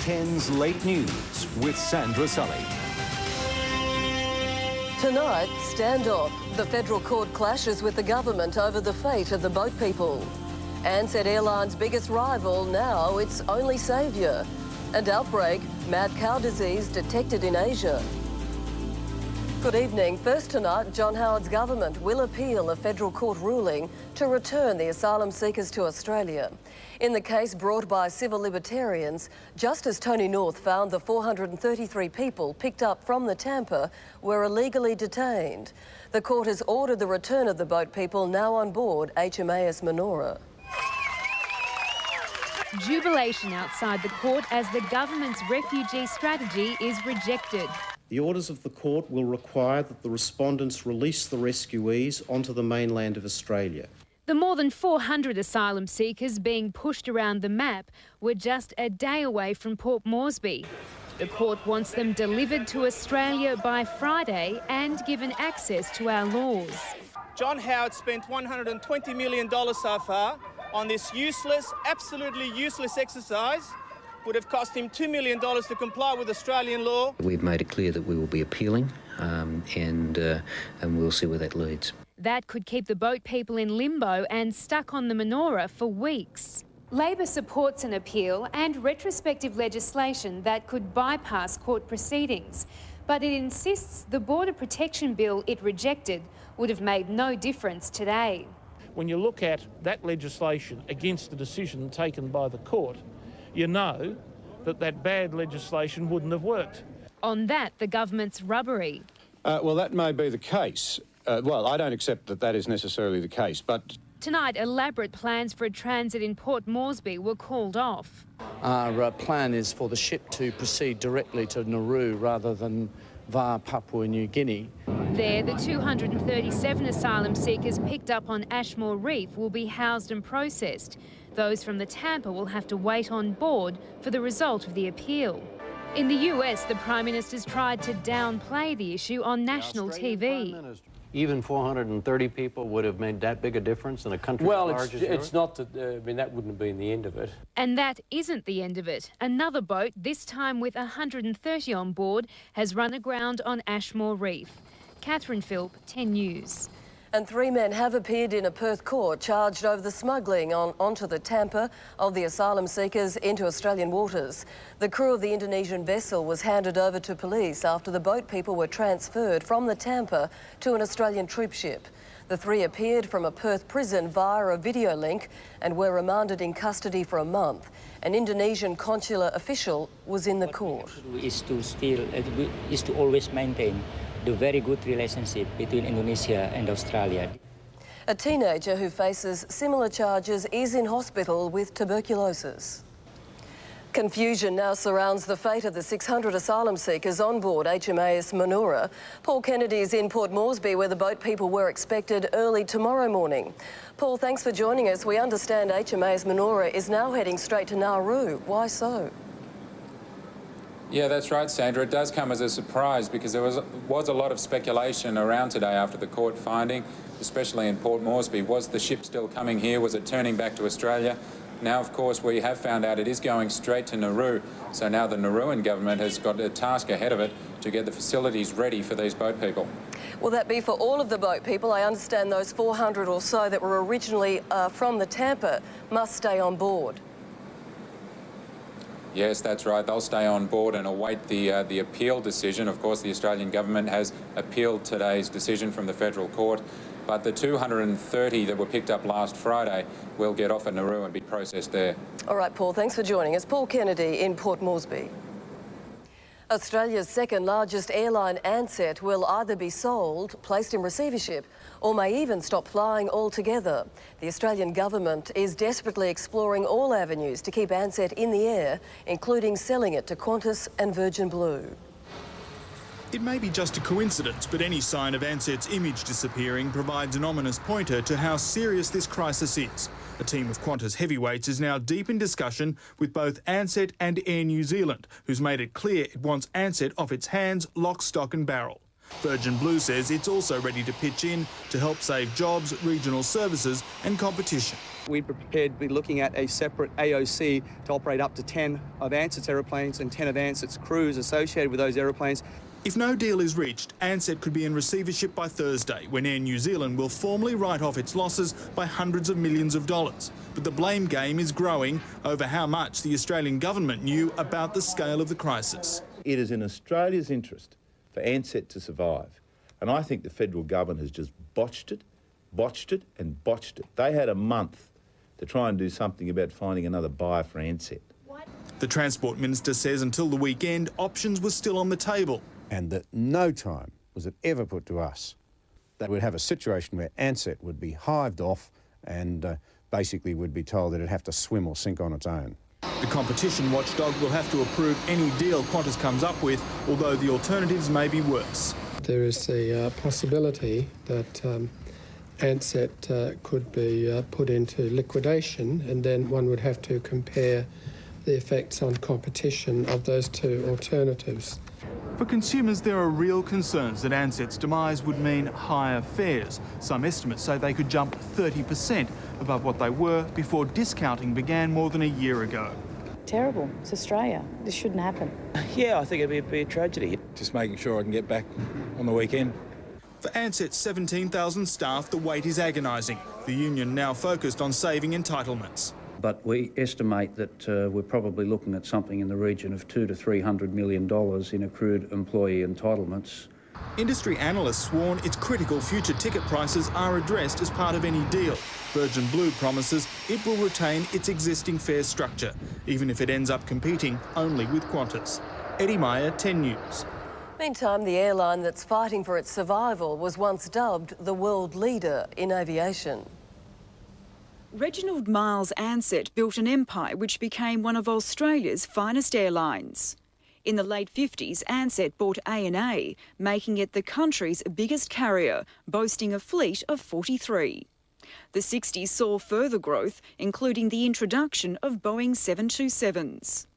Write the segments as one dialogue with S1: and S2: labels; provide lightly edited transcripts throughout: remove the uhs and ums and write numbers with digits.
S1: Ch10's Late News with Sandra Sully.
S2: Tonight, standoff. The federal court clashes with the government over the fate of the boat people. Ansett Airlines' biggest rival, now its only saviour. And outbreak, mad cow disease detected in Asia. Good evening. First tonight, John Howard's government will appeal a federal court ruling to return the asylum seekers to Australia. In the case brought by civil libertarians, Justice Tony North found the 433 people picked up from the Tampa were illegally detained. The court has ordered the return of the boat people now on board HMAS Manoora.
S3: Jubilation outside the court as the government's refugee strategy is rejected.
S4: The orders of the court will require that the respondents release the rescuees onto the mainland of Australia.
S3: The more than 400 asylum seekers being pushed around the map were just a day away from Port Moresby. The court wants them delivered to Australia by Friday and given access to our laws.
S5: John Howard spent $120 million so far on this useless, absolutely useless exercise. Would have cost him $2 million to comply with Australian law.
S6: We've made it clear that we will be appealing and we'll see where that leads.
S3: That could keep the boat people in limbo and stuck on the Manoora for weeks. Labor supports an appeal and retrospective legislation that could bypass court proceedings, but it insists the border protection bill it rejected would have made no difference today.
S7: When you look at that legislation against the decision taken by the court, you know that bad legislation wouldn't have worked.
S3: On that, the government's rubbery.
S8: Well, that may be the case. Well, I don't accept that that is necessarily the case, but...
S3: Tonight, elaborate plans for a transit in Port Moresby were called off.
S9: Our plan is for the ship to proceed directly to Nauru rather than via Papua New Guinea.
S3: There, the 237 asylum seekers picked up on Ashmore Reef will be housed and processed. Those from the Tampa will have to wait on board for the result of the appeal. In the US, the Prime Minister's tried to downplay the issue on national TV.
S10: Even 430 people would have made that big a difference in a country as large as yours?
S11: Well, it's not that, I mean, that wouldn't have been the end of it.
S3: And that isn't the end of it. Another boat, this time with 130 on board, has run aground on Ashmore Reef. Catherine Philp, 10 News.
S2: And 3 men have appeared in a Perth court charged over the smuggling onto the Tampa of the asylum seekers into Australian waters. The crew of the Indonesian vessel was handed over to police after the boat people were transferred from the Tampa to an Australian troop ship. The 3 appeared from a Perth prison via a video link and were remanded in custody for a month. An Indonesian consular official was in the court.
S12: Is to always maintain the very good relationship between Indonesia and Australia.
S2: A teenager who faces similar charges is in hospital with tuberculosis. Confusion now surrounds the fate of the 600 asylum seekers on board HMAS Manoora. Paul Kennedy is in Port Moresby, where the boat people were expected early tomorrow morning. Paul, thanks for joining us. We understand HMAS Manoora is now heading straight to Nauru. Why so?
S13: Yeah, that's right, Sandra. It does come as a surprise because there was a lot of speculation around today after the court finding, especially in Port Moresby. Was the ship still coming here? Was it turning back to Australia? Now, of course, we have found out it is going straight to Nauru. So now the Nauruan government has got a task ahead of it to get the facilities ready for these boat people.
S2: Will that be for all of the boat people? I understand those 400 or so that were originally from the Tampa must stay on board.
S13: Yes, that's right. They'll stay on board and await the appeal decision. Of course, the Australian government has appealed today's decision from the federal court, but the 230 that were picked up last Friday will get off at Nauru and be processed there.
S2: All right, Paul, thanks for joining us. Paul Kennedy in Port Moresby. Australia's second largest airline, Ansett, will either be sold, placed in receivership, or may even stop flying altogether. The Australian government is desperately exploring all avenues to keep Ansett in the air, including selling it to Qantas and Virgin Blue.
S14: It may be just a coincidence, but any sign of Ansett's image disappearing provides an ominous pointer to how serious this crisis is. A team of Qantas heavyweights is now deep in discussion with both Ansett and Air New Zealand, who's made it clear it wants Ansett off its hands, lock, stock and barrel. Virgin Blue says it's also ready to pitch in to help save jobs, regional services and competition.
S15: We're prepared to be looking at a separate AOC to operate up to 10 of Ansett aeroplanes and 10 of Ansett's crews associated with those aeroplanes.
S14: If no deal is reached, Ansett could be in receivership by Thursday, when Air New Zealand will formally write off its losses by hundreds of millions of dollars. But the blame game is growing over how much the Australian government knew about the scale of the crisis.
S16: It is in Australia's interest for Ansett to survive. And I think the federal government has just botched it and botched it. They had a month to try and do something about finding another buyer for Ansett.
S14: The Transport Minister says until the weekend, options were still on the table.
S17: And that no time was it ever put to us that we'd have a situation where Ansett would be hived off and basically would be told that it'd have to swim or sink on its own.
S14: The competition watchdog will have to approve any deal Qantas comes up with, although the alternatives may be worse.
S18: There is the possibility that Ansett could be put into liquidation, and then one would have to compare the effects on competition of those two alternatives.
S14: For consumers, there are real concerns that Ansett's demise would mean higher fares. Some estimates say they could jump 30% above what they were before discounting began more than a year ago.
S19: Terrible. It's Australia. This shouldn't happen.
S20: Yeah, I think it'd be a tragedy. Just making sure I can get back on the weekend.
S14: For Ansett's 17,000 staff, the wait is agonising. The union now focused on saving entitlements.
S21: But we estimate that we're probably looking at something in the region of $200 to $300 million in accrued employee entitlements.
S14: Industry analysts warn it's critical future ticket prices are addressed as part of any deal. Virgin Blue promises it will retain its existing fare structure, even if it ends up competing only with Qantas. Eddie Meyer, 10 News.
S2: Meantime, the airline that's fighting for its survival was once dubbed the world leader in aviation.
S22: Reginald Miles Ansett built an empire which became one of Australia's finest airlines. In the late 50s, Ansett bought A&A, making it the country's biggest carrier, boasting a fleet of 43. The 60s saw further growth, including the introduction of Boeing 727s.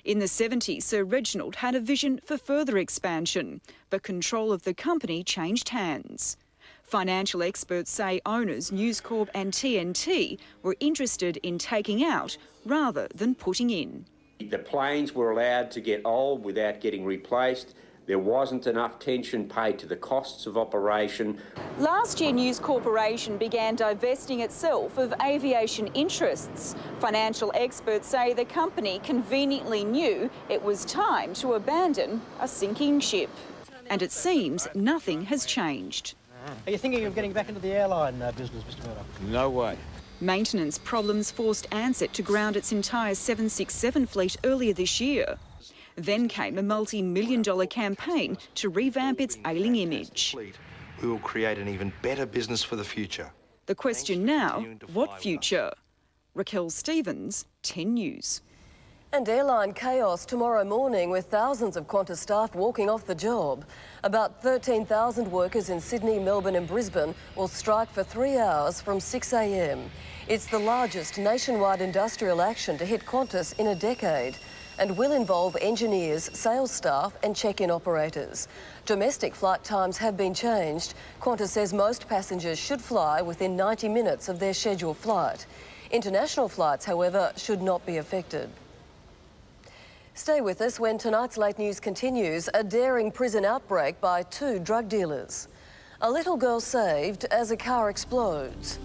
S22: In the 70s, Sir Reginald had a vision for further expansion, but control of the company changed hands. Financial experts say owners News Corp and TNT were interested in taking out rather than putting in.
S23: The planes were allowed to get old without getting replaced. There wasn't enough attention paid to the costs of operation.
S22: Last year, News Corporation began divesting itself of aviation interests. Financial experts say the company conveniently knew it was time to abandon a sinking ship. And it seems nothing has changed.
S24: Are you thinking of getting back into the airline business, Mr. Murdoch?
S23: No way.
S22: Maintenance problems forced Ansett to ground its entire 767 fleet earlier this year. Then came a multi-million-dollar campaign to revamp its ailing image.
S25: We will create an even better business for the future.
S22: The question now, what future? Raquel Stevens, 10 News.
S2: And airline chaos tomorrow morning with thousands of Qantas staff walking off the job. About 13,000 workers in Sydney, Melbourne and Brisbane will strike for 3 hours from 6 a.m. It's the largest nationwide industrial action to hit Qantas in a decade and will involve engineers, sales staff and check-in operators. Domestic flight times have been changed. Qantas says most passengers should fly within 90 minutes of their scheduled flight. International flights, however, should not be affected. Stay with us when tonight's late news continues. A daring prison outbreak by 2 drug dealers. A little girl saved as a car explodes.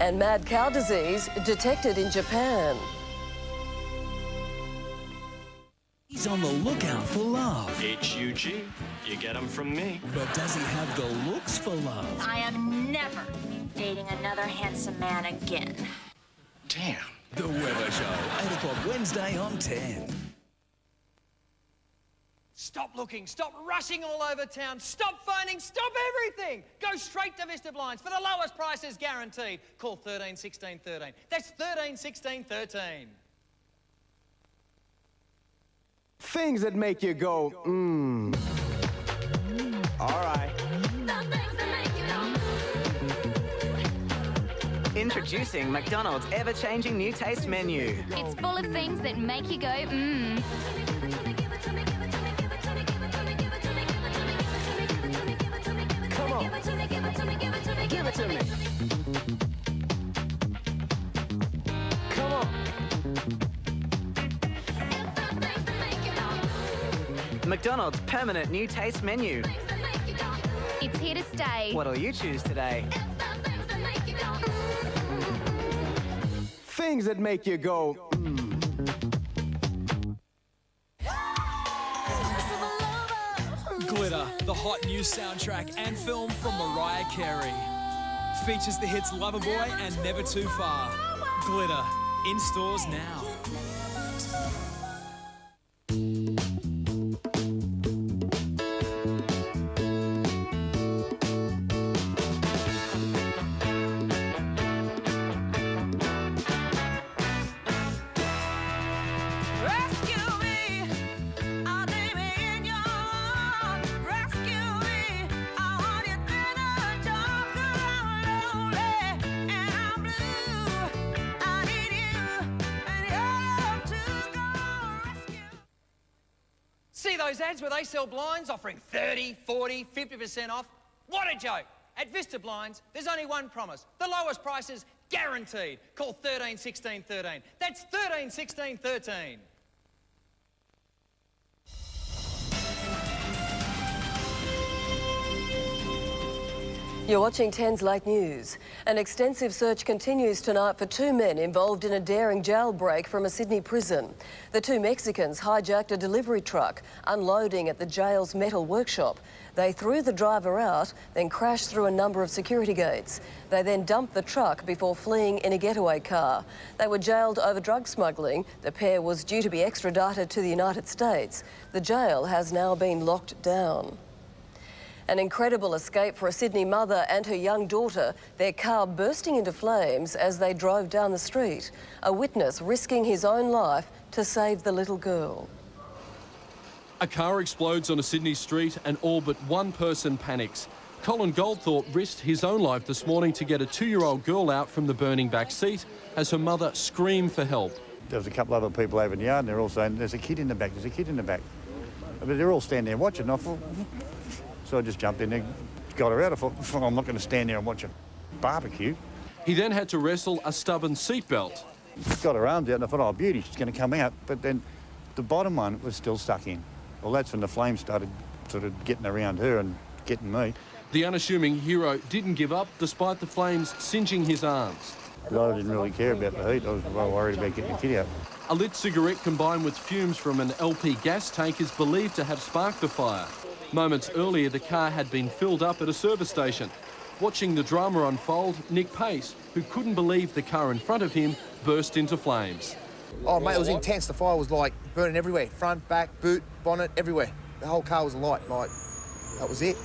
S2: And mad cow disease detected in Japan.
S26: He's on the lookout for love.
S27: H-U-G. You get him from me.
S26: But does he have the looks for love?
S28: I am never dating another handsome man again.
S26: Damn. The Weather Show, 8 o'clock Wednesday on 10.
S29: Stop looking, stop rushing all over town, stop phoning, stop everything. Go straight to Vista Blinds for the lowest prices guaranteed. Call 13 16 13. That's 13 16 13.
S30: Things that make you go, All right.
S31: Introducing McDonald's ever-changing new taste menu.
S32: It's full of things that make you go,
S30: on. Give it to me, give it to me, give it to me, give it to me. Come on.
S31: McDonald's permanent new taste menu.
S1: It's here to stay.
S31: What'll you choose today?
S30: Things that make you go,
S3: Glitter, the hot new soundtrack and film from Mariah Carey. Features the hits Loverboy and Never Too Far. Glitter, in stores now.
S29: See those ads where they sell blinds offering 30, 40, 50% off? What a joke! At Vista Blinds, there's only one promise. The lowest prices guaranteed. Call 13 16 13. That's 13 16 13.
S2: You're watching 10's Late News. An extensive search continues tonight for two men involved in a daring jailbreak from a Sydney prison. The two Mexicans hijacked a delivery truck, unloading at the jail's metal workshop. They threw the driver out, then crashed through a number of security gates. They then dumped the truck before fleeing in a getaway car. They were jailed over drug smuggling. The pair was due to be extradited to the United States. The jail has now been locked down. An incredible escape for a Sydney mother and her young daughter, their car bursting into flames as they drove down the street. A witness risking his own life to save the little girl.
S4: A car explodes on a Sydney street and all but one person panics. Colin Goldthorpe risked his own life this morning to get a 2-year-old girl out from the burning back seat as her mother screamed for help.
S17: There was a couple other people over in the yard and they're all saying, there's a kid in the back, there's a kid in the back. But they're all standing there watching. I thought, so I just jumped in there, got her out. I thought, I'm not going to stand there and watch a barbecue.
S4: He then had to wrestle a stubborn seatbelt.
S17: Got her arms out and I thought, oh, beauty, she's going to come out. But then the bottom one was still stuck in. Well, that's when the flames started sort of getting around her and getting me.
S4: The unassuming hero didn't give up despite the flames singeing his arms.
S17: But I didn't really care about the heat. I was well worried about getting the kid out.
S4: A lit cigarette combined with fumes from an LP gas tank is believed to have sparked the fire. Moments earlier, the car had been filled up at a service station. Watching the drama unfold, Nick Pace, who couldn't believe the car in front of him, burst into flames.
S5: Oh, mate, it was intense. The fire was, like, burning everywhere. Front, back, boot, bonnet, everywhere. The whole car was alight. Like, that was it.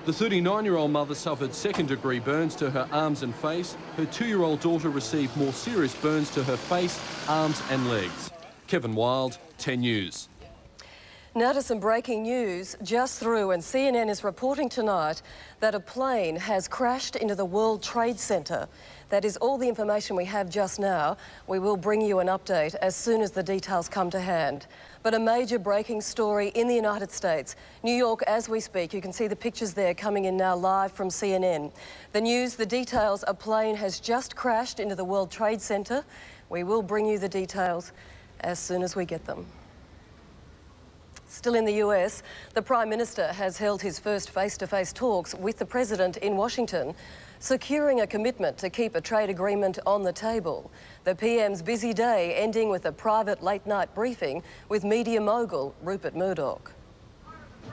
S4: The 39-year-old mother suffered second-degree burns to her arms and face. Her 2-year-old daughter received more serious burns to her face, arms and legs. Kevin Wild, 10 News.
S2: Now to some breaking news just through, and CNN is reporting tonight that a plane has crashed into the World Trade Center. That is all the information we have just now. We will bring you an update as soon as the details come to hand. But a major breaking story in the United States. New York, as we speak, you can see the pictures there coming in now live from CNN. The news, the details, a plane has just crashed into the World Trade Center. We will bring you the details as soon as we get them. Still in the US, the Prime Minister has held his first face-to-face talks with the President in Washington, securing a commitment to keep a trade agreement on the table. The PM's busy day ending with a private late-night briefing with media mogul Rupert Murdoch.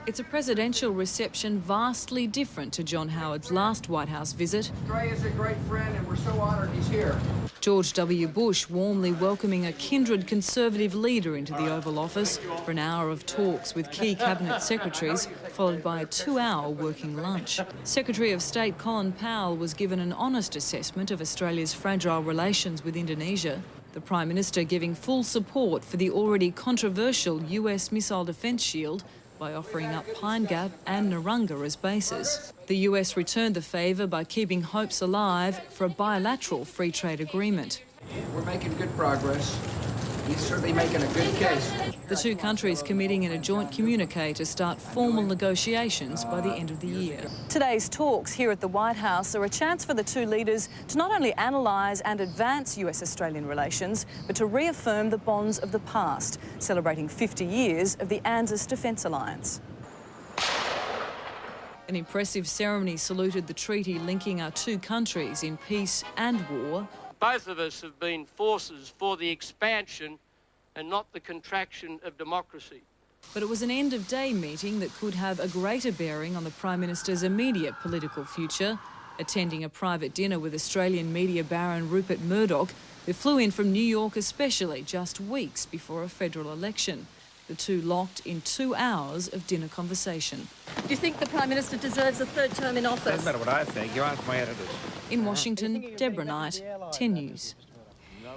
S6: It's a presidential reception vastly different to John Howard's last White House visit.
S30: Australia's a great friend and we're so honoured he's here.
S6: George W. Bush warmly welcoming a kindred Conservative leader into the Oval Office for an hour of talks with key cabinet secretaries, followed by a 2-hour working lunch. Secretary of State Colin Powell was given an honest assessment of Australia's fragile relations with Indonesia. The Prime Minister giving full support for the already controversial US missile defence shield by offering up Pine Gap and Narungga as bases. The US returned the favour by keeping hopes alive for a bilateral free trade agreement.
S30: We're making good progress. He's certainly making a good case.
S6: The two countries committing in a joint communique to start formal negotiations by the end of the year. Today's talks here at the White House are a chance for the two leaders to not only analyse and advance US-Australian relations, but to reaffirm the bonds of the past, celebrating 50 years of the ANZUS Defence Alliance. An impressive ceremony saluted the treaty linking our two countries in peace and war.
S7: Both of us have been forces for the expansion and not the contraction of democracy.
S6: But it was an end-of-day meeting that could have a greater bearing on the Prime Minister's immediate political future, attending a private dinner with Australian media baron Rupert Murdoch, who flew in from New York especially just weeks before a federal election. The two locked in 2 hours of dinner conversation.
S2: Do you think the Prime Minister deserves a third term in office?
S20: Doesn't matter what I think. You ask my editors.
S6: In Washington, Deborah Knight, 10 News.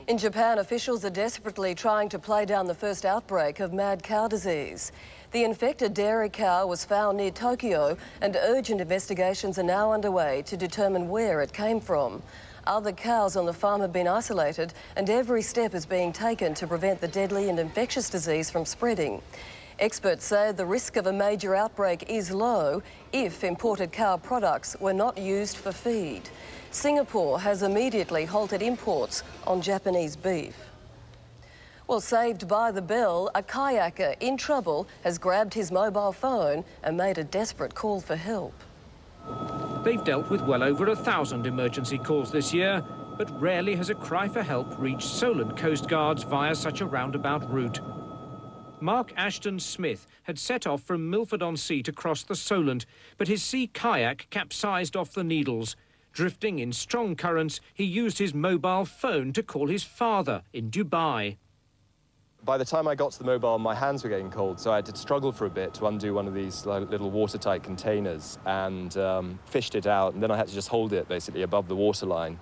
S2: In Japan, officials are desperately trying to play down the first outbreak of mad cow disease. The infected dairy cow was found near Tokyo, and urgent investigations are now underway to determine where it came from. Other cows on the farm have been isolated, and every step is being taken to prevent the deadly and infectious disease from spreading. Experts say the risk of a major outbreak is low if imported cow products were not used for feed. Singapore has immediately halted imports on Japanese beef. Well, saved by the bell, a kayaker in trouble has grabbed his mobile phone and made a desperate call for help.
S8: They've dealt with well over 1,000 emergency calls this year, but rarely has a cry for help reached Solent Coast Guards via such a roundabout route. Mark Ashton Smith had set off from Milford-on-Sea to cross the Solent, but his sea kayak capsized off the Needles. Drifting in strong currents, he used his mobile phone to call his father in Dubai.
S9: By the time I got to the mobile, my hands were getting cold, so I had to struggle for a bit to undo one of these little watertight containers and fished it out, and then I had to just hold it basically above the waterline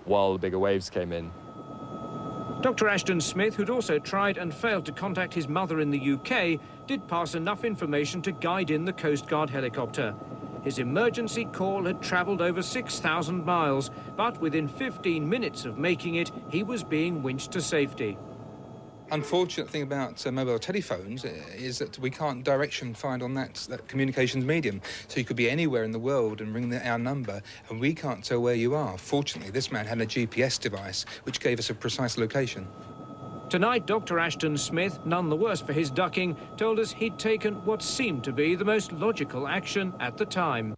S9: while the bigger waves came in.
S8: Dr. Ashton Smith, who'd also tried and failed to contact his mother in the UK, did pass enough information to guide in the Coast Guard helicopter. His emergency call had travelled over 6,000 miles, but within 15 minutes of making it, he was being winched to safety.
S10: Unfortunate thing about mobile telephones is that we can't direction find on that communications medium. So you could be anywhere in the world and ring our number, and we can't tell where you are. Fortunately, this man had a GPS device, which gave us a precise location.
S8: Tonight, Dr. Ashton Smith, none the worse for his ducking, told us he'd taken what seemed to be the most logical action at the time.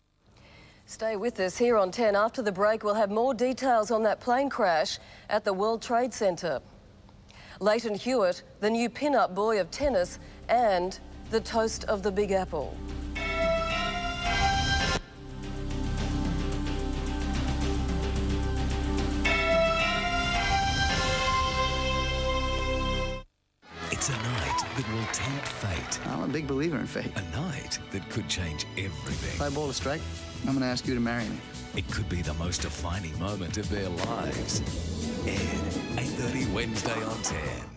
S2: Stay with us here on 10. After the break, we'll have more details on that plane crash at the World Trade Center. Leighton Hewitt, the new pin-up boy of tennis, and the toast of the Big Apple.
S26: It's a night that will tempt fate.
S11: I'm a big believer in fate.
S26: A night that could change everything.
S11: If I bowl a strike, I'm going to ask you to marry me.
S26: It could be the most defining moment of their lives. Ed, 8:30 Wednesday on 10.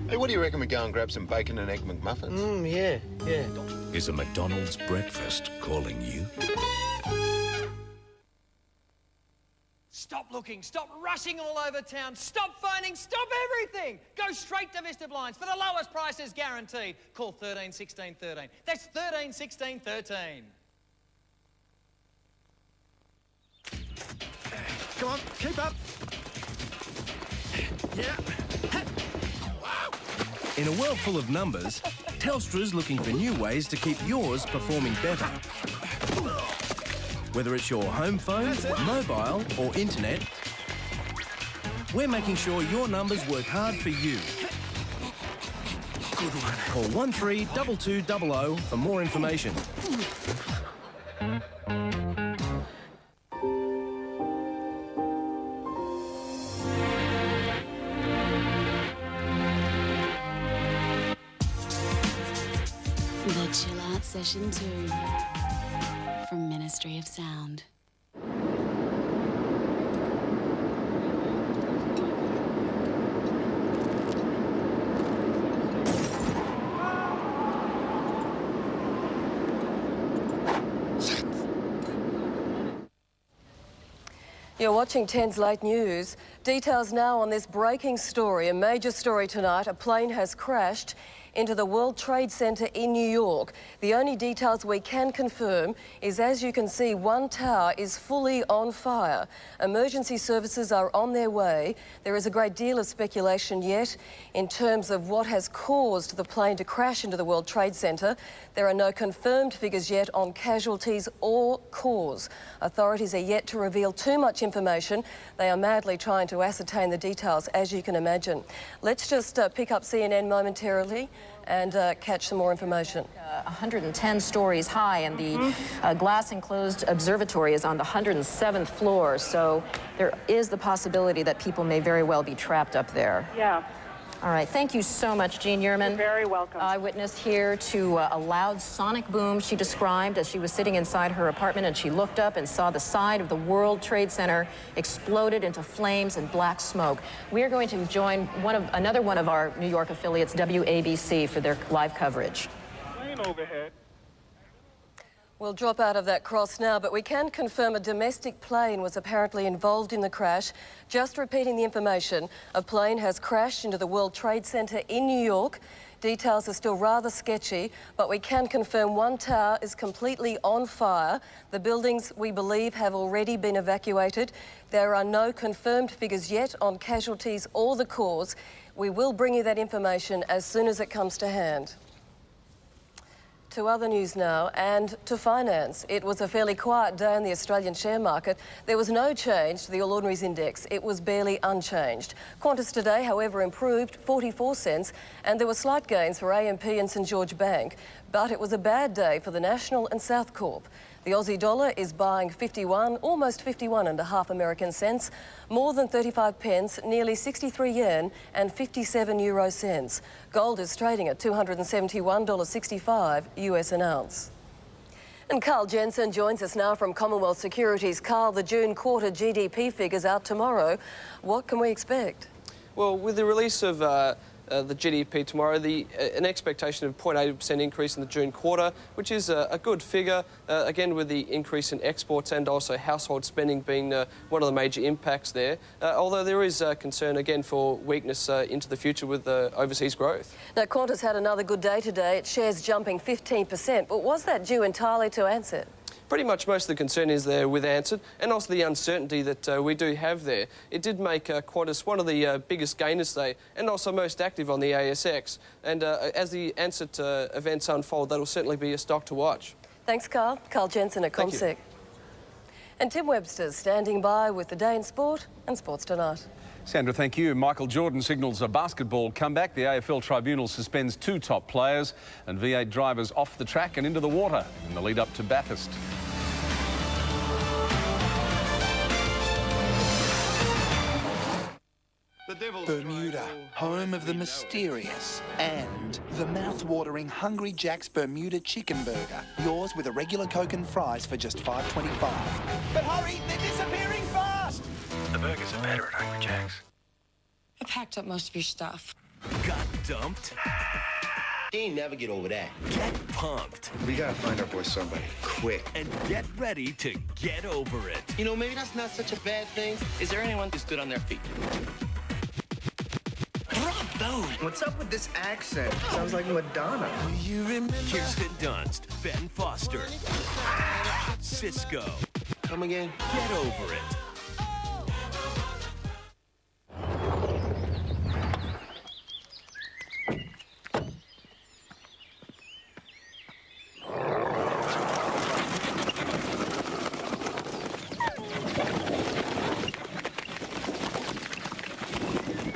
S12: Hey, what do you reckon we go and grab some bacon and egg McMuffins?
S30: Yeah.
S26: Is a McDonald's breakfast calling you?
S29: Stop looking, stop rushing all over town, stop phoning, stop everything! Go straight to Vista Blinds for the lowest prices guaranteed. Call 13 16 13. That's 13 16 13.
S13: Come on, keep up. Yeah.
S15: In a world full of numbers, Telstra's looking for new ways to keep yours performing better. Whether it's your home phone, mobile or internet, we're making sure your numbers work hard for you. Good one. Call 132200 for more information.
S13: Session 2 from Ministry of Sound.
S2: You're watching 10's Late News. Details now on this breaking story, a major story tonight. A plane has crashed into the World Trade Center in New York. The only details we can confirm is, as you can see, one tower is fully on fire. Emergency services are on their way. There is a great deal of speculation yet in terms of what has caused the plane to crash into the World Trade Center. There are no confirmed figures yet on casualties or cause. Authorities are yet to reveal too much information. They are madly trying to ascertain the details, as you can imagine. Let's just pick up CNN momentarily and catch some more information.
S14: 110 stories high, and the glass-enclosed observatory is on the 107th floor, so there is the possibility that people may very well be trapped up there.
S16: Yeah.
S14: All right, thank you so much, Jean Yearman.
S16: You're very welcome.
S14: Eyewitness here to a loud sonic boom she described as she was sitting inside her apartment, and she looked up and saw the side of the World Trade Center exploded into flames and black smoke. We are going to join another one of our New York affiliates, WABC, for their live coverage.
S16: Plane overhead.
S2: We'll drop out of that cross now, but we can confirm a domestic plane was apparently involved in the crash. Just repeating the information, a plane has crashed into the World Trade Center in New York. Details are still rather sketchy, but we can confirm one tower is completely on fire. The buildings, we believe, have already been evacuated. There are no confirmed figures yet on casualties or the cause. We will bring you that information as soon as it comes to hand. To other news now, and to finance. It was a fairly quiet day in the Australian share market. There was no change to the All Ordinaries Index. It was barely unchanged. Qantas today, however, improved 44 cents, and there were slight gains for AMP and St George Bank. But it was a bad day for the National and South Corp. The Aussie dollar is buying 51, almost 51.5 American cents, more than 35 pence, nearly 63 yen and 57 euro cents. Gold is trading at $271.65 US an ounce. And Carl Jensen joins us now from Commonwealth Securities. Carl, the June quarter GDP figures out tomorrow. What can we expect?
S18: Well, with the release of the GDP tomorrow, an expectation of 0.8% increase in the June quarter, which is a good figure, again with the increase in exports and also household spending being one of the major impacts there, although there is concern again for weakness into the future with overseas growth.
S2: Now, Qantas had another good day today, its shares jumping 15%, but was that due entirely to Ansett?
S18: Pretty much most of the concern is there with Ansett, and also the uncertainty that we do have there. It did make Qantas one of the biggest gainers today, and also most active on the ASX. And as the Ansett events unfold, that'll certainly be a stock to watch.
S2: Thanks, Carl. Carl Jensen at CommSec. And Tim Webster's standing by with the day in sport and Sports Tonight.
S19: Sandra, thank you. Michael Jordan signals a basketball comeback. The AFL Tribunal suspends 2 top players, and V8 drivers off the track and into the water in the lead up to Bathurst.
S21: Bermuda, home of the mysterious and the mouth-watering Hungry Jack's Bermuda Chicken Burger. Yours with a regular Coke and fries for just $5.25.
S22: But hurry, they're disappearing fast!
S23: The burgers are better at Hungry Jack's.
S24: I packed up most of your stuff.
S26: Got dumped?
S12: She ain't never get over that.
S26: Get pumped.
S12: We gotta find our boy somebody, quick.
S26: And get ready to get over it.
S12: You know, maybe that's not such a bad thing.
S22: Is there anyone who's good on their feet?
S11: What's up with this accent? Sounds like Madonna.
S26: You remember? Kirsten Dunst, Ben Foster, Cisco.
S12: Come again?
S26: Get over it.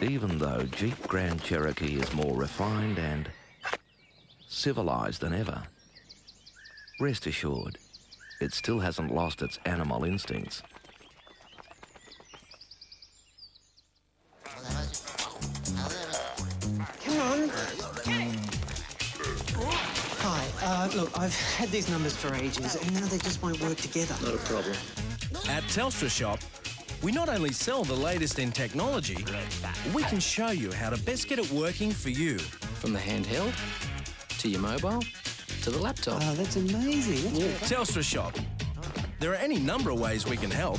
S25: Even though Jeep Grand Cherokee is more refined and civilized than ever, rest assured, it still hasn't lost its animal instincts.
S27: Come on. Hi,
S1: Look, I've had these numbers for ages, and now they just won't work together.
S15: Not a problem. At Telstra Shop, we not only sell the latest in technology, we can show you how to best get it working for you.
S3: From the handheld, to your mobile, to the laptop.
S1: Oh, that's amazing. That's
S15: Telstra Shop. There are any number of ways we can help.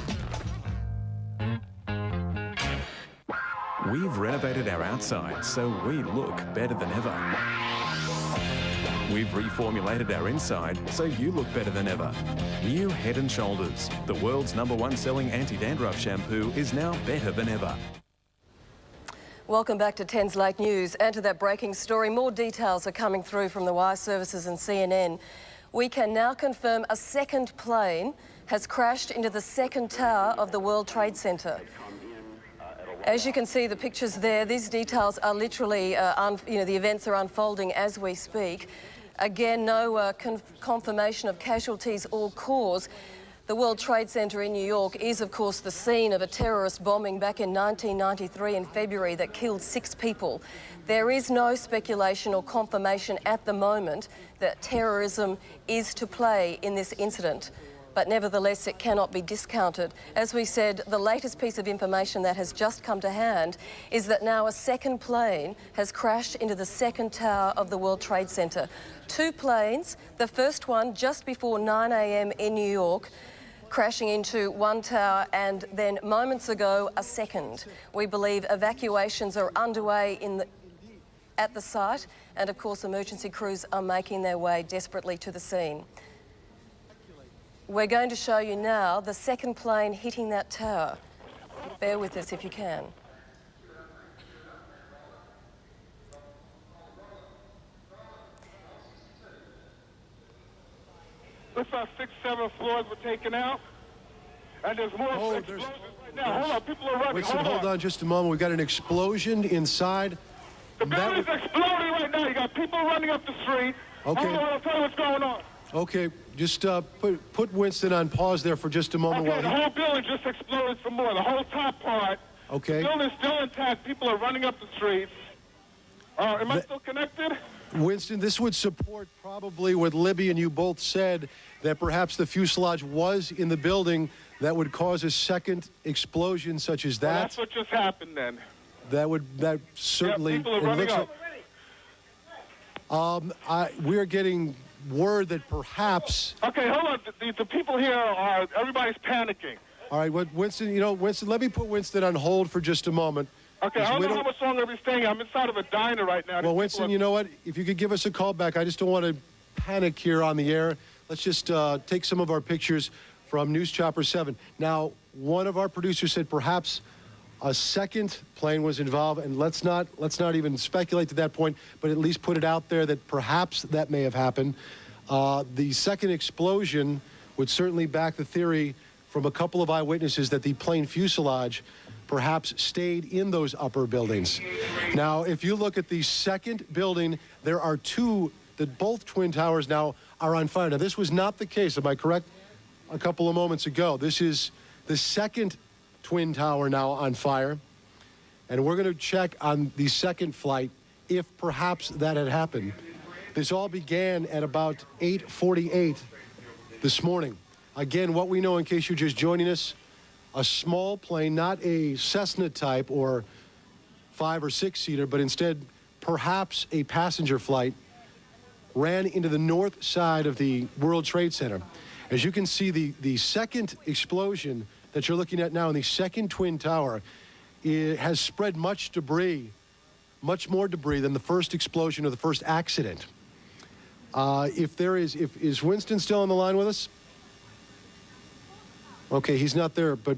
S4: We've renovated our outside so we look better than ever. We've reformulated our inside so you look better than ever. New Head & Shoulders, the world's #1 selling anti-dandruff shampoo, is now better than ever.
S2: Welcome back to 10's Late News and to that breaking story. More details are coming through from the Wire Services and CNN. We can now confirm a second plane has crashed into the second tower of the World Trade Center. As you can see, the pictures there, these details are literally, the events are unfolding as we speak. Again, no confirmation of casualties or cause. The World Trade Center in New York is, of course, the scene of a terrorist bombing back in 1993 in February that killed 6 people. There is no speculation or confirmation at the moment that terrorism is to play in this incident. But nevertheless, it cannot be discounted. As we said, the latest piece of information that has just come to hand is that now a second plane has crashed into the second tower of the World Trade Center. 2 planes, the first one just before 9 a.m. in New York, crashing into one tower, and then moments ago, a second. We believe evacuations are underway at the site, and of course, emergency crews are making their way desperately to the scene. We're going to show you now the second plane hitting that tower. Bear with us if you can.
S16: Looks like 6, 7 floors were taken out. And there's more explosions right now. Hold on, people are running.
S5: Hold on just a moment. We've got an explosion inside.
S16: The building's exploding right now. You got people running up the street.
S5: Okay.
S16: Hold on, I'll tell you what's going on.
S5: Okay, just put Winston on pause there for just a moment.
S16: Okay, the whole building just exploded some more. The whole top part.
S5: Okay.
S16: The building's still intact. People are running up the streets. Am I still connected?
S5: Winston, this would support probably what Libby and you both said, that perhaps the fuselage was in the building that would cause a second explosion such as that.
S16: Well, that's what just happened then.
S5: That certainly.
S16: Yeah, people are running up.
S5: We're getting word that perhaps.
S16: Okay, hold on. The people here are, everybody's panicking.
S5: All right, Winston, Winston, let me put Winston on hold for just a moment.
S16: Okay, I don't know how much longer we're staying. I'm inside of a diner right now.
S5: Well, Winston, you know what? If you could give us a call back, I just don't want to panic here on the air. Let's just take some of our pictures from News Chopper 7. Now, one of our producers said perhaps a second plane was involved, and let's not even speculate to that point, but at least put it out there that perhaps that may have happened. The second explosion would certainly back the theory from a couple of eyewitnesses that the plane fuselage perhaps stayed in those upper buildings. Now, if you look at the second building, there are 2 that both twin towers now are on fire. Now, this was not the case, am I correct? A couple of moments ago. This is the second twin tower now on fire. And we're going to check on the second flight if perhaps that had happened. This all began at about 8:48 this morning. Again, what we know, in case you're just joining us, a small plane, not a Cessna type or 5 or 6 seater, but instead perhaps a passenger flight, ran into the north side of the World Trade Center. As you can see, the second explosion that you're looking at now in the second twin tower, it has spread much debris, much more debris than the first explosion or the first accident. Is Winston still on the line with us? Okay, he's not there, but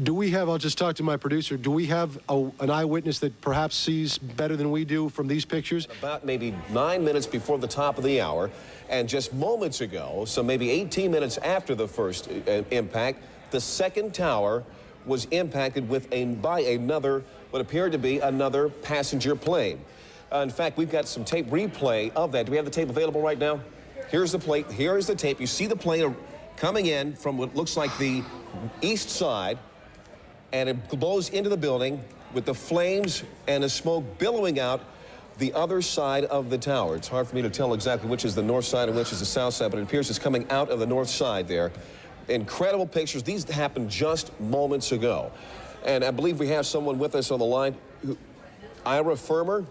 S5: do we have, I'll just talk to my producer, do we have an eyewitness that perhaps sees better than we do from these pictures?
S6: About maybe 9 minutes before the top of the hour, and just moments ago, so maybe 18 minutes after the first impact, the second tower was impacted by another, what appeared to be another passenger plane. In fact, we've got some tape replay of that. Do we have the tape available right now? Here's the plate. Here is the tape. You see the plane coming in from what looks like the east side, and it blows into the building with the flames and the smoke billowing out the other side of the tower. It's hard for me to tell exactly which is the north side and which is the south side, but it appears it's coming out of the north side there. Incredible pictures. These happened just moments ago. And I believe we have someone with us on the line. Ira Firmer?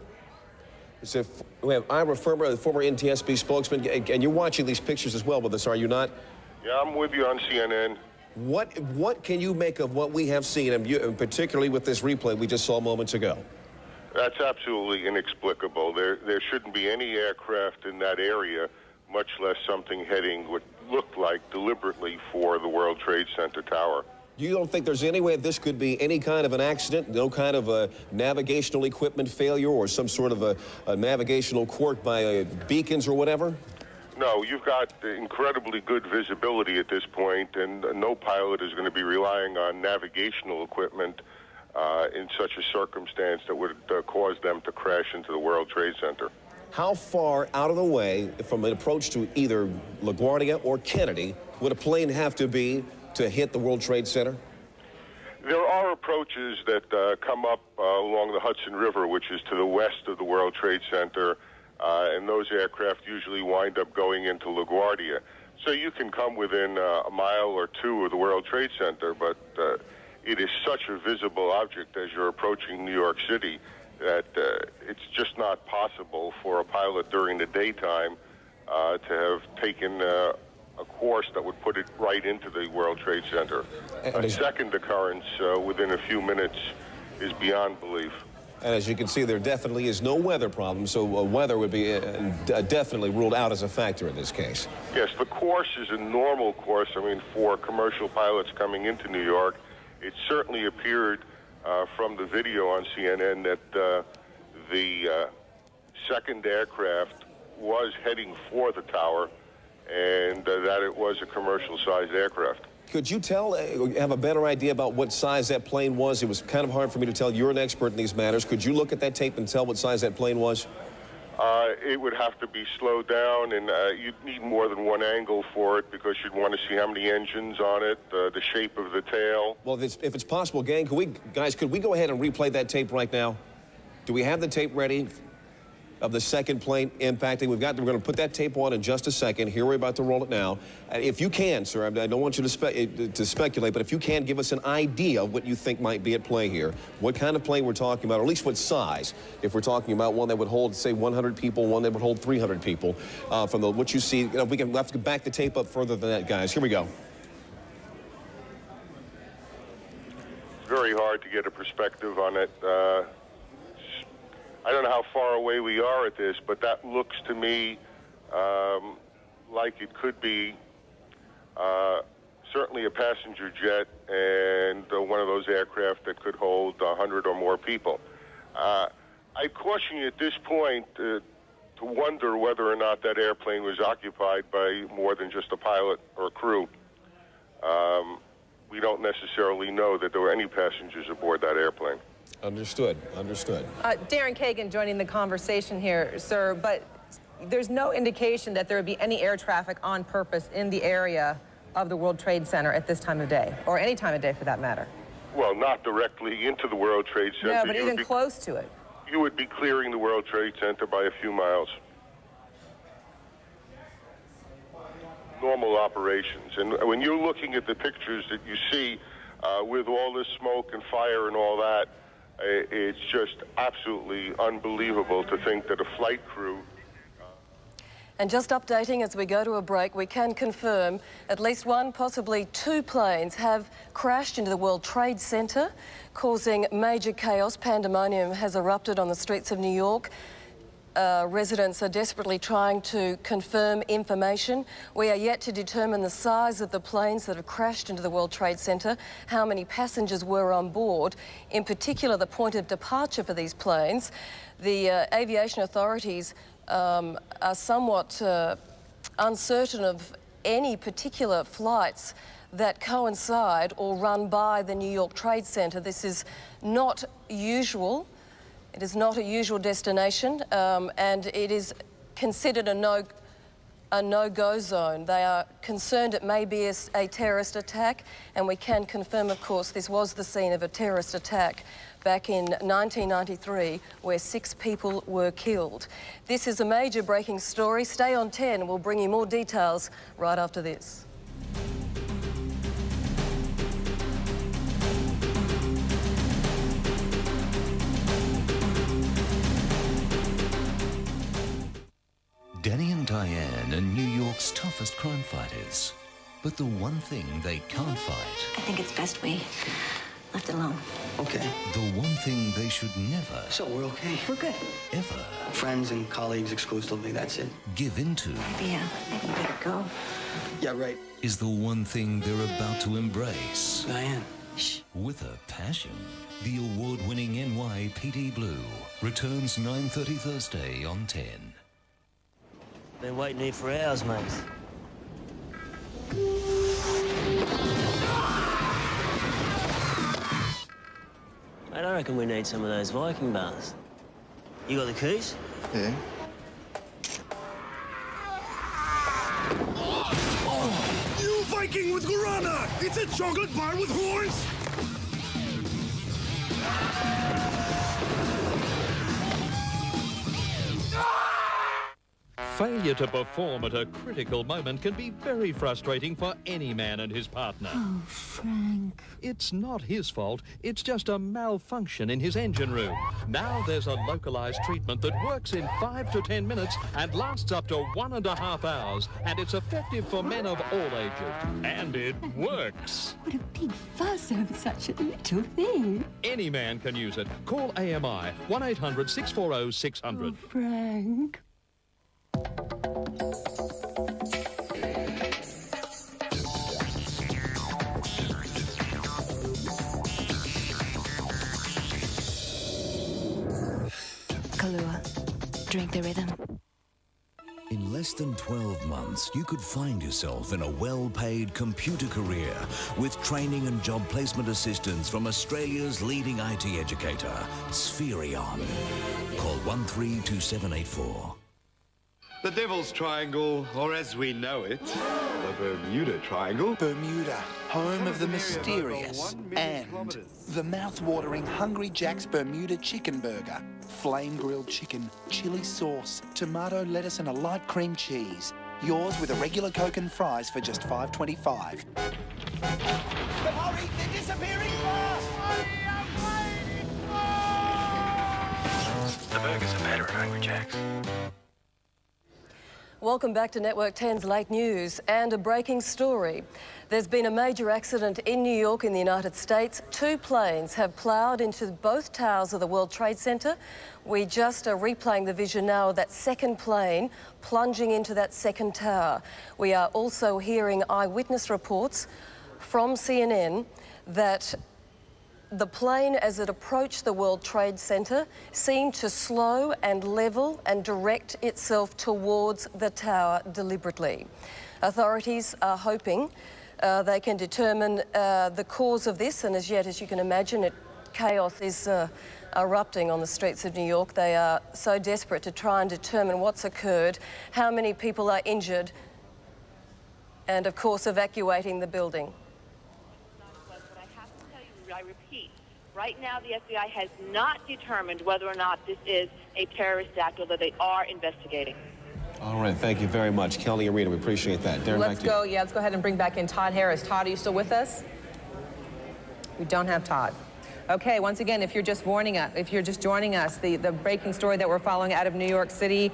S6: We have Ira Firmer, the former NTSB spokesman, and you're watching these pictures as well with us, are you not?
S16: Yeah, I'm with you on CNN.
S6: What can you make of what we have seen, and particularly with this replay we just saw moments ago?
S16: That's absolutely inexplicable. There shouldn't be any aircraft in that area, much less something heading what looked like deliberately for the World Trade Center tower.
S6: You don't think there's any way this could be any kind of an accident, no kind of a navigational equipment failure or some sort of a navigational quirk by beacons or whatever?
S16: No, you've got incredibly good visibility at this point, and no pilot is going to be relying on navigational equipment in such a circumstance that would cause them to crash into the World Trade Center.
S6: How far out of the way from an approach to either LaGuardia or Kennedy would a plane have to be to hit the World Trade Center?
S16: There are approaches that come up along the Hudson River, which is to the west of the World Trade Center, and those aircraft usually wind up going into LaGuardia. So you can come within a mile or two of the World Trade Center, but it is such a visible object as you're approaching New York City that it's just not possible for a pilot during the daytime to have taken a course that would put it right into the World Trade Center. A second occurrence within a few minutes is beyond belief.
S6: And as you can see, there definitely is no weather problem, so weather would be definitely ruled out as a factor in this case.
S16: Yes, the course is a normal course. I mean, for commercial pilots coming into New York, it certainly appeared from the video on CNN that the second aircraft was heading for the tower and that it was a commercial-sized aircraft.
S6: Could you tell, have a better idea about what size that plane was? It was kind of hard for me to tell. You're an expert in these matters. Could you look at that tape and tell what size that plane was?
S16: It would have to be slowed down, and you'd need more than one angle for it because you'd want to see how many engines on it, the shape of the tail.
S6: Well, if it's possible, gang, could we go ahead and replay that tape right now? Do we have the tape ready of the second plane impacting? We're going to put that tape on in just a second. Here, we're about to roll it now. If you can, sir, I don't want you to speculate, but if you can, give us an idea of what you think might be at play here. What kind of plane we're talking about, or at least what size. If we're talking about one that would hold, say, 100 people, one that would hold 300 people. From what you see, we'll have to back the tape up further than that, guys. Here we go.
S16: It's very hard to get a perspective on it. I don't know how far away we are at this, but that looks to me like it could be certainly a passenger jet and one of those aircraft that could hold 100 or more people. I caution you at this point to wonder whether or not that airplane was occupied by more than just a pilot or a crew. We don't necessarily know that there were any passengers aboard that airplane.
S6: Understood. Understood.
S7: Darren Kagan joining the conversation here, sir, but there's no indication that there would be any air traffic on purpose in the area of the World Trade Center at this time of day, or any time of day for that matter.
S16: Well, not directly into the World Trade Center.
S7: No, but even close to it.
S16: You would be clearing the World Trade Center by a few miles. Normal operations. And when you're looking at the pictures that you see with all this smoke and fire and all that, it's just absolutely unbelievable to think that a flight crew...
S2: And just updating as we go to a break, we can confirm at least one, possibly two planes have crashed into the World Trade Center, causing major chaos. Pandemonium has erupted on the streets of New York. Residents are desperately trying to confirm information. We are yet to determine the size of the planes that have crashed into the World Trade Center, how many passengers were on board, in particular the point of departure for these planes. The aviation authorities are somewhat uncertain of any particular flights that coincide or run by the New York Trade Center. This is not usual. It is not a usual destination, and it is considered a a no-go zone. They are concerned it may be a terrorist attack, and we can confirm, of course, this was the scene of a terrorist attack back in 1993, where 6 people were killed. This is a major breaking story. Stay on 10. We'll bring you more details right after this.
S26: Danny and Diane are New York's toughest crime fighters. But the one thing they can't fight...
S8: I think it's best we left it alone.
S11: Okay.
S26: The one thing they should never...
S11: So we're okay?
S8: We're good.
S26: Ever...
S11: Friends and colleagues exclusively, that's it.
S26: ...give into...
S8: Maybe you better go.
S11: Yeah, right.
S26: ...is the one thing they're about to embrace.
S11: Diane. Shh.
S26: With a passion. The award-winning NYPD Blue returns 9:30 Thursday on 10.
S9: Been waiting here for hours, mate. Mate, I reckon we need some of those Viking bars. You got the keys?
S12: Yeah.
S10: Oh, new Viking with guarana! It's a chocolate bar with horns!
S13: Failure to perform at a critical moment can be very frustrating for any man and his partner.
S8: Oh, Frank.
S13: It's not his fault. It's just a malfunction in his engine room. Now there's a localized treatment that works in 5 to 10 minutes and lasts up to 1.5 hours. And it's effective for men of all ages. And it works.
S24: What a big fuss over such a little thing.
S13: Any man can use it. Call AMI 1-800-640-600.
S24: Oh, Frank.
S8: Kahlua, drink the rhythm.
S26: In less than 12 months, you could find yourself in a well-paid computer career with training and job placement assistance from Australia's leading IT educator, Spherion. Call 132784.
S12: The Devil's Triangle, or as we know it, the Bermuda Triangle.
S21: Bermuda, home of the mysterious and the mouth-watering Hungry Jack's Bermuda Chicken Burger. Flame-grilled chicken, chili sauce, tomato, lettuce and a light cream cheese. Yours with a regular Coke and fries for just $5.25.
S22: But hurry, they're disappearing fast!
S23: The burgers are better at Hungry Jack's.
S2: Welcome back to Network 10's Late News and a breaking story. There's been a major accident in New York in the United States. 2 planes have ploughed into both towers of the World Trade Center. We just are replaying the vision now of that second plane plunging into that second tower. We are also hearing eyewitness reports from CNN that the plane, as it approached the World Trade Center, seemed to slow and level and direct itself towards the tower deliberately. Authorities are hoping they can determine the cause of this, and as yet, as you can imagine, chaos is erupting on the streets of New York. They are so desperate to try and determine what's occurred, how many people are injured, and of course, evacuating the building.
S17: I repeat, right now the FBI has not determined whether or not this is a terrorist act, although they are investigating.
S6: All right, thank you very much, Kelly and Rita. We appreciate that. Darren,
S7: Let's go ahead and bring back in Todd Harris. Todd, are you still with us? We don't have Todd. Okay, once again, if you're just joining us, the breaking story that we're following out of New York City,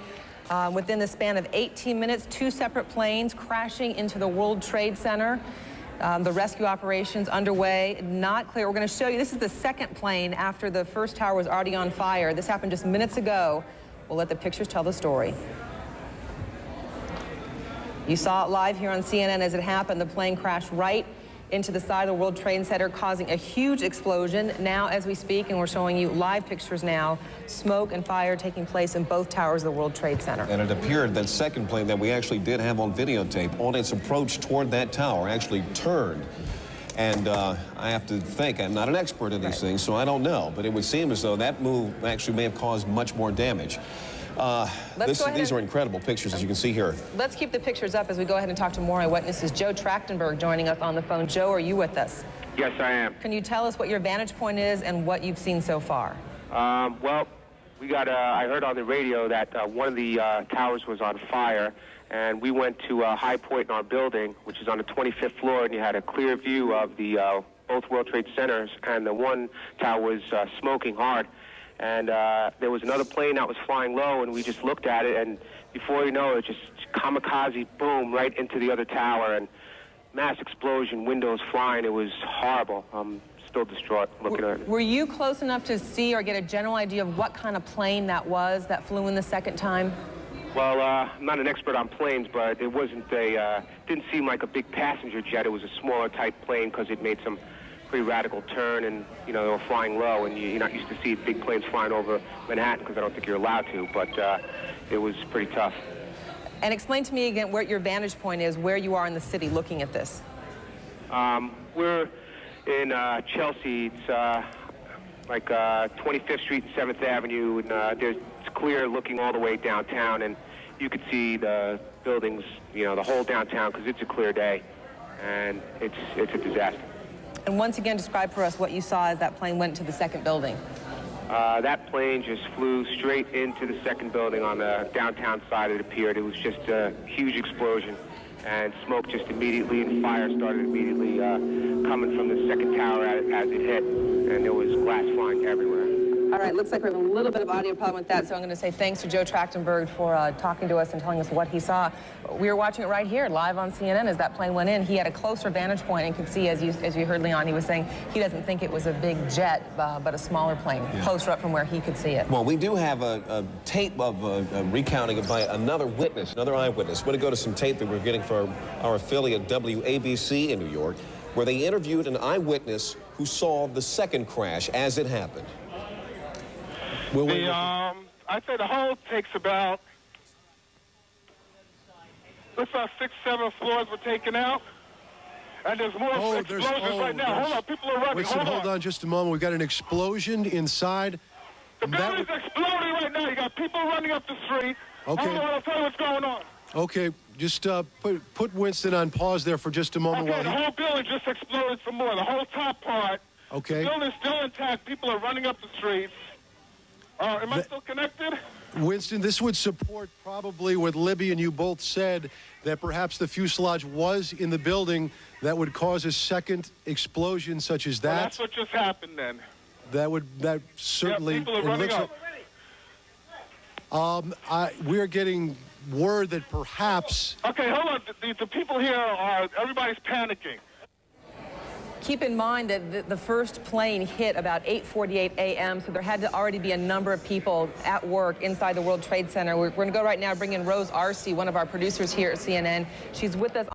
S7: within the span of 18 minutes, 2 separate planes crashing into the World Trade Center. The rescue operations underway, not clear. We're going to show you, this is the second plane after the first tower was already on fire. This happened just minutes ago. We'll let the pictures tell the story. You saw it live here on CNN as it happened. The plane crashed right into the side of the World Trade Center, causing a huge explosion. Now, as we speak, and we're showing you live pictures now, smoke and fire taking place in both towers of the World Trade Center.
S6: And it appeared that second plane that we actually did have on videotape, on its approach toward that tower, actually turned. And I have to think, I'm not an expert in these things, so I don't know, but it would seem as though that move actually may have caused much more damage. These are incredible pictures, as you can see here.
S7: Let's keep the pictures up as we go ahead and talk to more eyewitnesses. Joe Trachtenberg joining us on the phone. Joe, are you with us?
S3: Yes, I am.
S7: Can you tell us what your vantage point is and what you've seen so far?
S3: Well, we got, I heard on the radio that one of the towers was on fire, and we went to a high point in our building, which is on the 25th floor, and you had a clear view of the both World Trade Centers, and the one tower was smoking hard. And there was another plane that was flying low, and we just looked at it, and before you know it, just kamikaze, boom, right into the other tower, and mass explosion, windows flying. It was horrible. I'm still distraught looking at it.
S7: Were you close enough to see or get a general idea of what kind of plane that was that flew in the second time?
S3: Well, I'm not an expert on planes, but it wasn't didn't seem like a big passenger jet. It was a smaller type plane because it made some pretty radical turn, and, you know, they were flying low, and you're not used to see big planes flying over Manhattan because I don't think you're allowed to, but it was pretty tough.
S7: And explain to me again where your vantage point is, where you are in the city looking at this.
S3: We're in Chelsea. It's like 25th Street and 7th Avenue, and it's clear looking all the way downtown, and you could see the buildings, you know, the whole downtown, because it's a clear day, and it's a disaster.
S7: And once again, describe for us what you saw as that plane went to the second building.
S3: That plane just flew straight into the second building on the downtown side, it appeared. It was just a huge explosion, and smoke just immediately, and fire started immediately coming from the second tower as it hit, and there was glass flying everywhere.
S7: All right, looks like we have a little bit of audio problem with that, so I'm going to say thanks to Joe Trachtenberg for talking to us and telling us what he saw. We were watching it right here, live on CNN, as that plane went in. He had a closer vantage point and could see, as you heard Leon, he was saying he doesn't think it was a big jet, but a smaller plane, closer up from where he could see it.
S6: Well, we do have a tape of a recounting by another witness, another eyewitness. We're going to go to some tape that we're getting for our affiliate WABC in New York, where they interviewed an eyewitness who saw the second crash as it happened.
S14: I'd say the whole takes about, looks like 6, 7 floors were taken out. And there's more explosions right now. Hold on, people are running.
S5: Hold on just a moment. We've got an explosion inside.
S14: The building's exploding right now. You got people running up the street.
S5: Okay.
S14: Hold on, I'll tell you what's going on.
S5: Okay, just put Winston on pause there for just a moment.
S14: Okay, the whole building just exploded some more. The whole top part.
S5: Okay.
S14: The building's still intact. People are running up the streets. Am I still connected?
S5: Winston, this would support probably what Libby and you both said, that perhaps the fuselage was in the building that would cause a second explosion such as that.
S14: Well, that's what just happened then.
S5: That certainly.
S14: Yeah, people are running up.
S5: We're getting word that perhaps.
S14: Okay, hold on. The people here everybody's panicking.
S7: Keep in mind that the first plane hit about 8:48 a.m., so there had to already be a number of people at work inside the World Trade Center. We're going to go right now, bring in Rose Arce, one of our producers here at CNN. She's with us.